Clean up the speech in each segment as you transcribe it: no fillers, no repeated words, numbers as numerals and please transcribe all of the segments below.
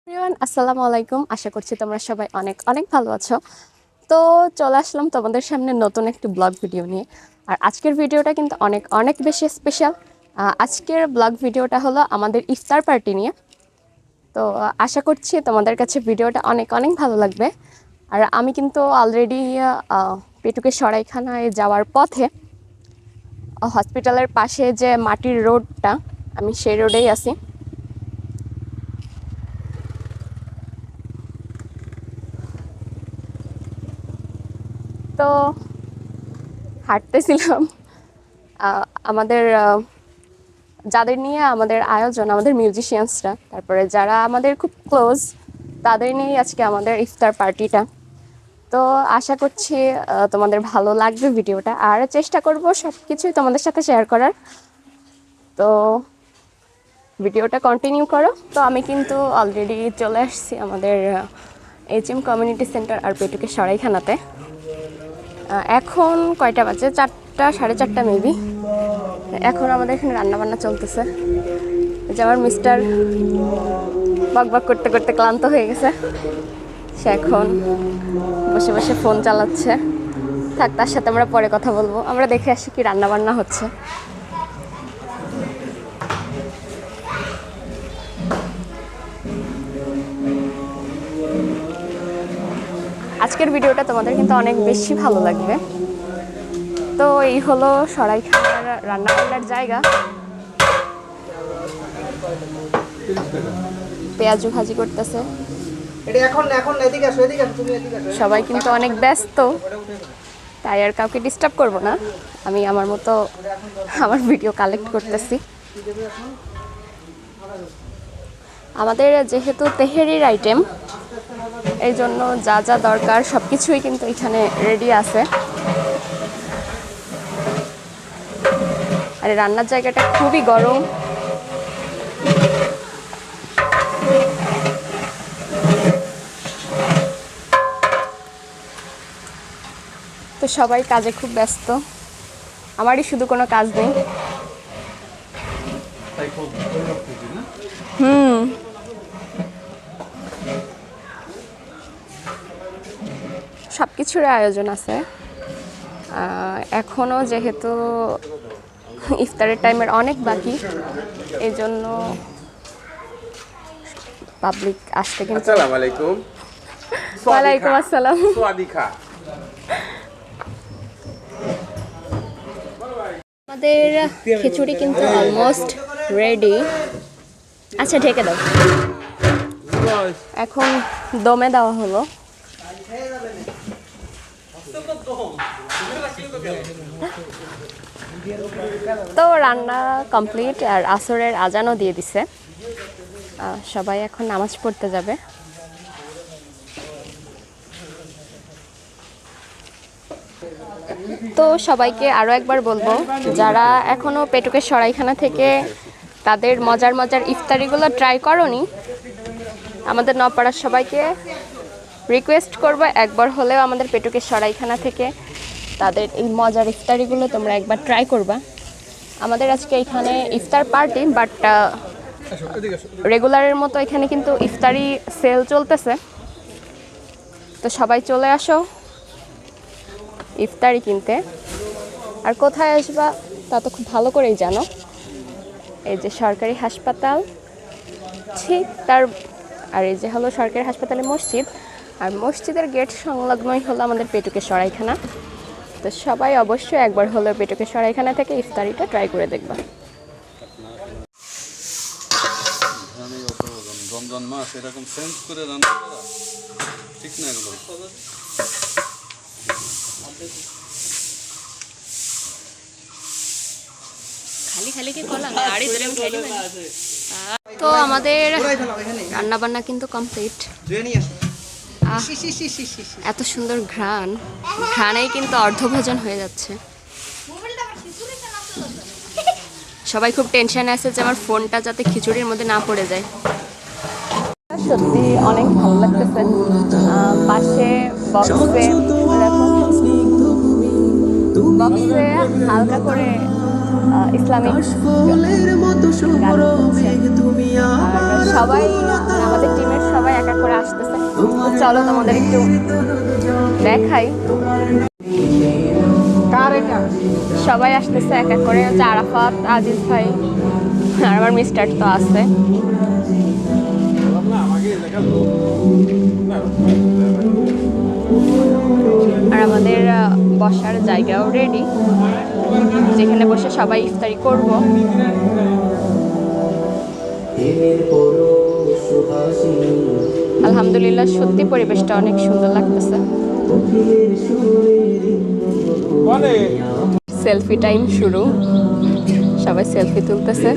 Everyone আসসালামু আলাইকুম। আশা করছি তোমরা সবাই অনেক অনেক ভালো আছো। তো চলে আসলাম তোমাদের সামনে নতুন একটি ব্লগ ভিডিও নিয়ে। আর আজকের ভিডিওটা কিন্তু অনেক অনেক বেশি স্পেশাল। আজকের ব্লগ ভিডিওটা হলো আমাদের ইফতার পার্টি নিয়ে। তো আশা করছি তোমাদের কাছে ভিডিওটা অনেক অনেক ভালো লাগবে। আর আমি কিন্তু অলরেডি পেটুকে সরাইখানায় যাওয়ার পথে হসপিটালের পাশে যে মাটির রোডটা, আমি সেই রোডেই আছি। তো হাঁটতেছিলাম আমাদের যাদের নিয়ে আমাদের আয়োজন, আমাদের মিউজিশিয়ানসরা, তারপরে যারা আমাদের খুব ক্লোজ, তাদের নিয়েই আজকে আমাদের ইফতার পার্টিটা। তো আশা করছি তোমাদের ভালো লাগবে ভিডিওটা, আর চেষ্টা করব সব কিছুই তোমাদের সাথে শেয়ার করার। তো ভিডিওটা কন্টিনিউ করো। তো আমি কিন্তু অলরেডি চলে আসছি আমাদের HM কমিউনিটি সেন্টার আর পেটুকে সরাইখানাতে। এখন কয়টা বাজে? 4টা, 4:30 মেবি। এখন আমাদের এখানে রান্নাবান্না চলতেছে। যে আমার মিস্টার বকবক করতে করতে ক্লান্ত হয়ে গেছে, সে এখন বসে বসে ফোন চালাচ্ছে। থাক, তার সাথে আমরা পরে কথা বলবো। আমরা দেখে আসি কি রান্নাবান্না হচ্ছে। আজকের ভিডিওটা তোমাদের কিন্তু অনেক বেশি ভালো লাগবে। তো এই হলো সরাইখানার রান্নাবান্নার জায়গা। পেঁয়াজু ভাজি করতেছে। সবাই কিন্তু অনেক ব্যস্ত, তাই আর কাউকে ডিস্টার্ব করব না। আমি আমার মতো আমার ভিডিও কালেক্ট করতেছি। আমাদের যেহেতু তেহেরির আইটেম, এই জন্য যা যা দরকার সব কিছুই কিন্তু এখানে রেডি আছে। আর রান্নার জায়গাটা খুবই গরম। তো সবাই কাজে খুব ব্যস্ত, আমারই শুধু কোনো কাজ নেই। সব কিছুর আয়োজন আছে। এখনও যেহেতু ইফতারের টাইমের অনেক বাকি, এই জন্য পাবলিক আসতে কিন্তু। আসসালামু আলাইকুম। ওয়ালাইকুম আসসালাম। সোয়াদিকা। আমাদের খিচুড়ি কিন্তু অলমোস্ট রেডি। আচ্ছা, ঢেকে দাও। এখন দমে দেওয়া হলো। তো রান্না কমপ্লিট, আর আসরের আজানও দিয়ে দিছে। সবাই এখন নামাজ পড়তে যাবে। তো সবাইকে আরও একবার বলবো, যারা এখনও পেটুকে সরাইখানা থেকে তাদের মজার মজার ইফতারিগুলো ট্রাই করোনি, আমাদের নপাড়ার সবাইকে রিকোয়েস্ট করবো একবার হলেও আমাদের পেটুকে সরাইখানা থেকে তাদের এই মজার ইফতারিগুলো তোমরা একবার ট্রাই করবা। আমাদের আজকে এখানে ইফতার পার্টি, বাট রেগুলারের মতো এখানে কিন্তু ইফতারি সেল চলতেছে। তো সবাই চলে আসো ইফতারি কিনতে। আর কোথায় আসবা তা তো খুব ভালো করেই জানো। এই যে সরকারি হাসপাতাল, ঠিক তার, আর এই যে হলো সরকারি হাসপাতালের মসজিদ, আর মসজিদের গেট সংলগ্নই হলো আমাদের পেটুকে সরাইখানা। তো সবাই অবশ্যই একবার হলো পেটুকে সরাইখানা থেকে ইফতারিটা ট্রাই করে দেখবা। রমজান মাস এরকম সেন্স করে রান্না করা ঠিক না এগুলো। তো আমাদের রান্না বান্না কিন্তু কমপ্লিট। এত সুন্দর ঘ্রাণেই কিন্তু অর্ধভোজন হয়ে যাচ্ছে। সবাই খুব টেনশনে আছে যে আমার ফোনটা যাতে খিচুড়ির মধ্যে না পড়ে যায়। সত্যি অনেক ভালো লাগতেছে। পাশে বক্সে হালকা করে ইসলামিক গান হচ্ছে। আর সবাই, আমাদের টিমের সবাই চলো তোমাদের একটু দেখাই। সবাই আসতেছে এক এক করে, হচ্ছে আরাফাত, আজিজ ভাই আর আমার মিস্টার তো আছে। আর আমাদের বসার জায়গাও রেডি, যেখানে বসে সবাই ইফতারি করব। আলহামদুলিল্লাহ, সত্যি পরিবেশটা অনেক সুন্দর লাগতেছে। সেলফি টাইম শুরু, সবাই সেলফি তুলতেছে।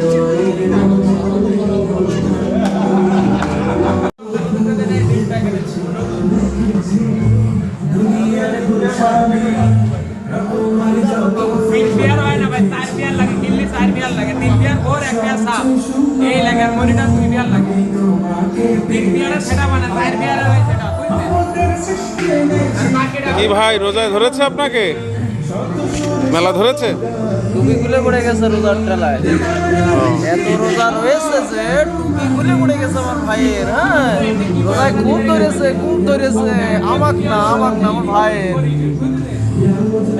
কি ভাই রোজায় ধরেছে আপনাকে? মেলা ধরেছে? টুপি খুলে পড়ে গেছে রোজার ঠেলায়। এত রোজা রয়েছে যে টুপি খুলে পড়ে গেছে আমার ভাইয়ের। হ্যাঁ, রোজায় খুব ধরেছে, খুব ধরেছে। আমাক না আমার ভাইয়ের।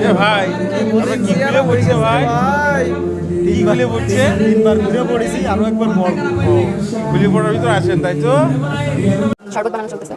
এ ভাই কি খুলে পড়ছে ভাই? কি খুলে পড়ছে? 3বার ঘুরে পড়েছি, আরো একবার পড়ব। খুলে পড়ার ভিতরে আসেন, তাই তো? শরবত বানানো চলতেছে।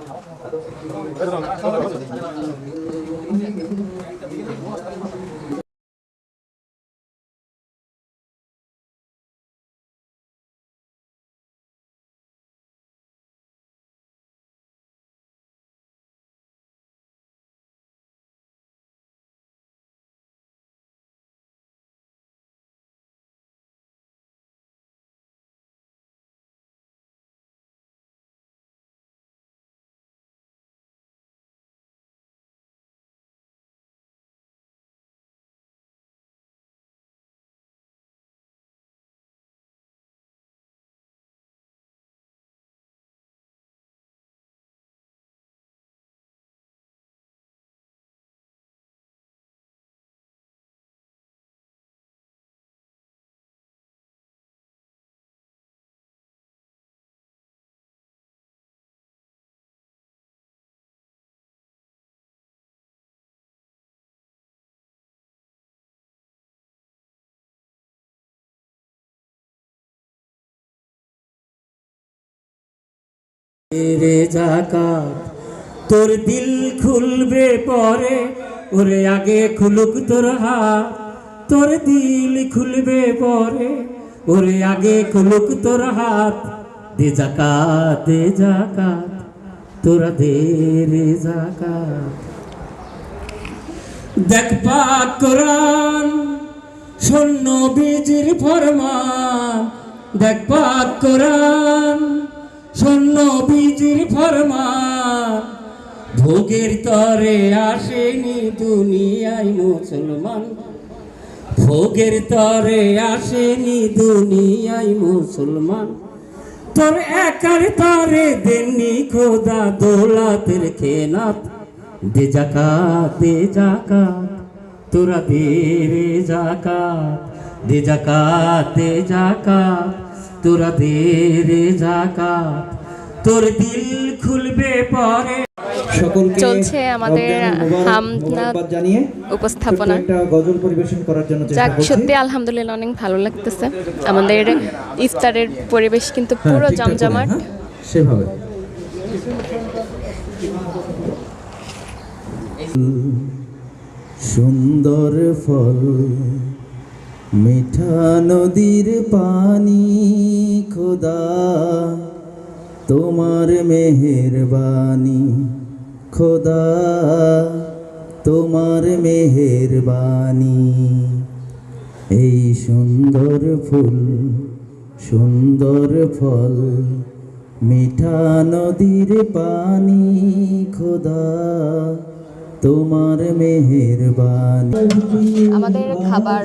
রে জাকাত তোর দিল খুলবে পরে, ওরে আগে খুলুক তোর হাত। তোর দিল খুলবে পরে, ওরে আগে খুলুক তোর হাত। দে জাকাত তোরা দে রে জাকাত। দেখ পাক কোরআন শূন্য বীজির ফরমান। দেখ পাক কোরআন শূন্য বীজির ফরমান। ভোগের তরে আসেনি দুনিয়ায় মুসলমান। ভোগের তরে আসেনি দুনিয়ায় মুসলমান। তোর একার তরে দেননি খোদা দৌলতের খেনাত। দে জাকাত তোরা দে রে জাকাত। দে জাকাত তোরা দে রে জাকাত। তোর দিল খুলবে পরে। সকলকে চলছে আমাদের হামদ জানিয়ে উপস্থাপনা। একটা গজল পরিবেশন করার জন্য চেষ্টা যাক, করছি। সত্যি আলহামদুলিল্লাহ অনেক ভালো লাগতেছে। আমাদের ইফতারের পরিবেশ কিন্তু হ্যাঁ, পুরো ঠিকঠাক করে, জমজমাট। হ্যাঁ, সেভাবে সুন্দর ফল মিঠা নদীর পানি। খোদা তোমার মেহেরবানি। খোদা তোমার মেহেরবানি। এই সুন্দর ফুল সুন্দর ফল মিঠা নদীর পানি। খোদা তোমার মেহেরবানি। আমাদের খাবার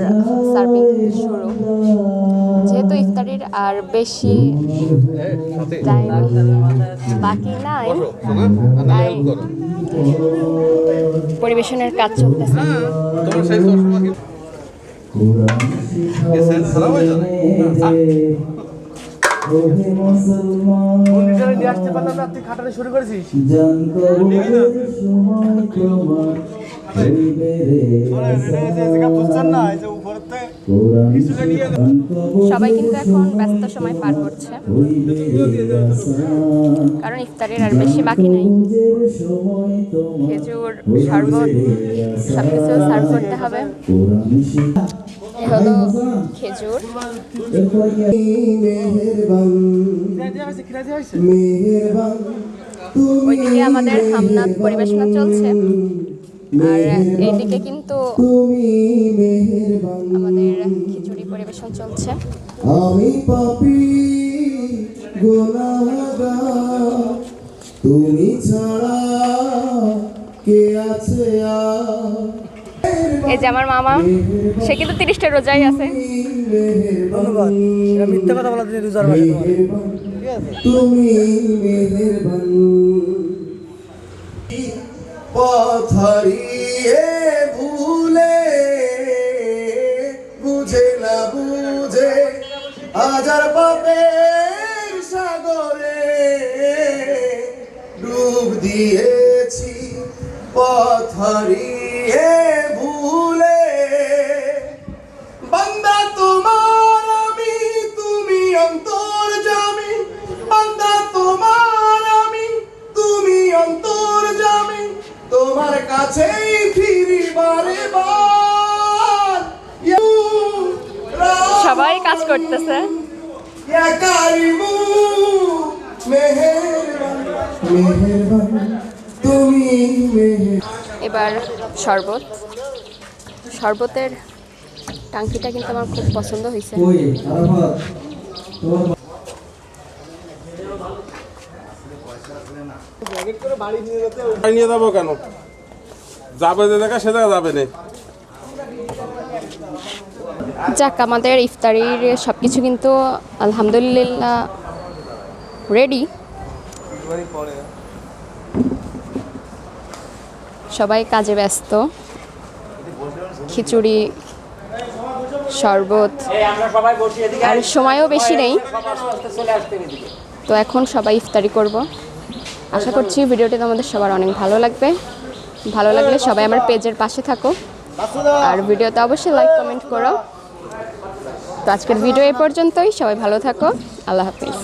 সার্ভিং শুরু। যেহেতু ইফতারির আর বেশি টাইম বাকি নাই, তাই পরিবেশনের কাজ চলতেছে। তোমার সেই চশমা কি সেন্স খারাপ হয়ে যাবে? ওহে মুসলমান নিয়ে আসতে পারলাম না, তুই খাটানো শুরু করেছিস। জান কবরের সময় তোমার হইবে রে আসান। কোরআন শিখান সবাই কিন্তু কবরের এখন ব্যস্ত সময় পার করছে, হইবে রে আসান। কারণ ইফতারের আর বেশি বাকি নেই। কবরের সময় তোমার খেজুর, শরবত সব কিছু সার্ভ করতে হবে। কোরআন শিখান এ হলো খেজুর। মেহেরবান মেহেরবান ওইদিকে আমাদের হামনাত পরিবেশনা চলছে, আর এইদিকে কিন্তু তুমি মেহেরবান আমাদের খিচুড়ি পরিবেশন চলছে। আমি পাপী গুনাহগার তুমি ছাড়া কে আছে আর এই যে আমার মামা, সে কিন্তু 30টা রোজাই আছে। ধন্যবাদ। এটা মিথ্যা কথা বলা দিয়ে রোজার মাসে তোমার। ঠিক আছে? তুমি মেহেরবান পথ হারিয়ে ভুলে বুঝে না বুঝে হাজার পাপের সাগরে ডুব দিয়েছি পথ হারিয়ে ভুলে বান্দা তোমার আমি তুমি অন্তর্যামী বান্দা তোমার আমি তুমি অন্তর্যামী তোমার কাছেই ফিরি বারে বার সবাই কাজ করতেছে। ইয়া কারিমু মেহেরবান মেহেরবান তুমি মেহের এবার শরবত, শরবতের টাঙ্কিটা কিন্তু আমার খুব পছন্দ হয়েছে। বাড়ি নিয়ে যাবো কেন? যাবে যে দেখা সে জায়গা যাবে না। যাক, আমাদের ইফতারির সব কিছু কিন্তু আলহামদুলিল্লাহ রেডি। সবাই কাজে ব্যস্ত। খিচুড়ি, শরবত, আর সময়ও বেশি নেই, তো এখন সবাই ইফতারি করব। আশা করছি ভিডিওটি তোমাদের সবার অনেক ভালো লাগবে। ভালো লাগলে সবাই আমার পেজের পাশে থাকো, আর ভিডিওতে অবশ্যই লাইক কমেন্ট করো। তো আজকের ভিডিও এই পর্যন্তই। সবাই ভালো থাকো। আল্লাহ হাফিজ।